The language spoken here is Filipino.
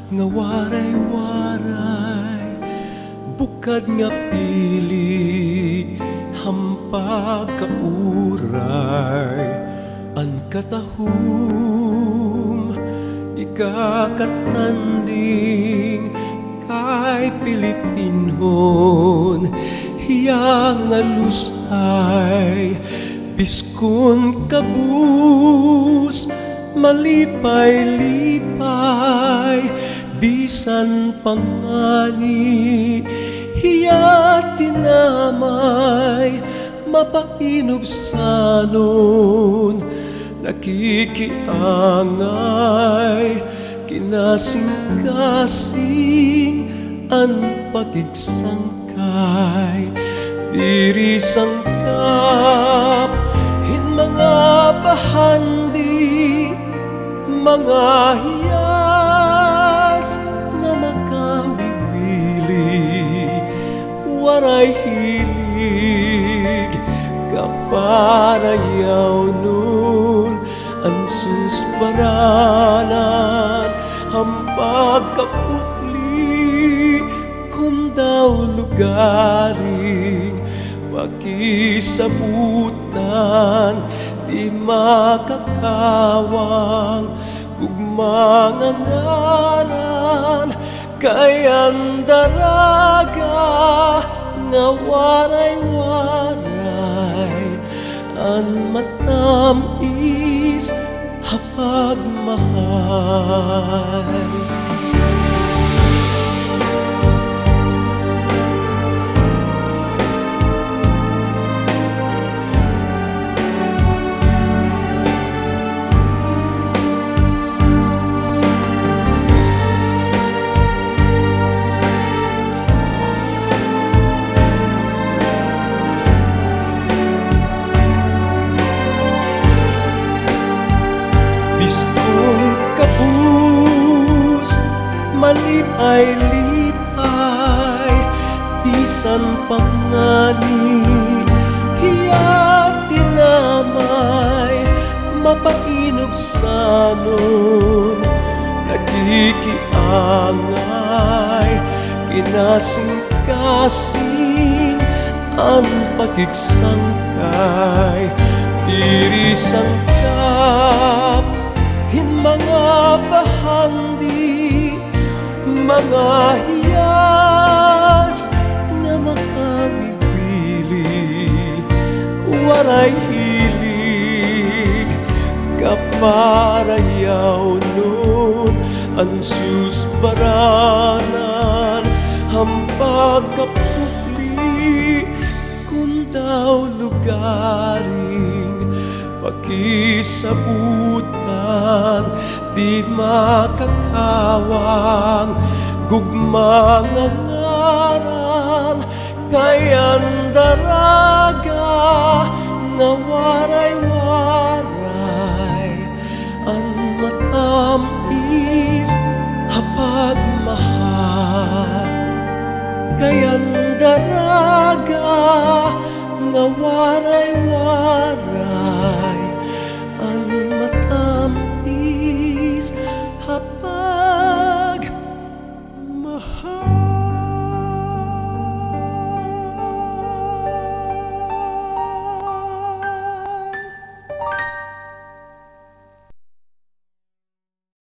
nga waray-waray, bukad nga pili, hampag kauray, an katahum, ikakatanding, kay Pilipinhon, hiyang nga lusay, biskun kabus, malipay-lipay, bisan pangani, hiya tinamay, mapainubsanon, nakikiangay, kinasing-kasing, an pakigsangkay, diri sangkap, hin mga bahandi, mga hiyas nga makawiwili, waray hilig, kaparayaw nun, ang susbaranan, hampag kaputli, kung daw lugaring, pakisabutan, di makakawang, gugmangan ngaran, kayan daraga, nga waray-waray, an matamis, hapag mahal. Biskun kabus, malipay-lipay, bisan pangani, hiya tinamay, mapainubsanon, nakikiangay, kinasing-kasing, ang pakigsangkay, diri sangkap, hin mga bahandi, mga hiyas nga makawiwili, waray hilig, kaparayaw nun, ang susbaranan, hampag kaputli, kung daw lugaring, pakisabutan, di makakawang, gugmangan ngaran, kayan daraga, nga waray-waray, ang matamis, hapag mahal, kayan daraga, nga waray-waray,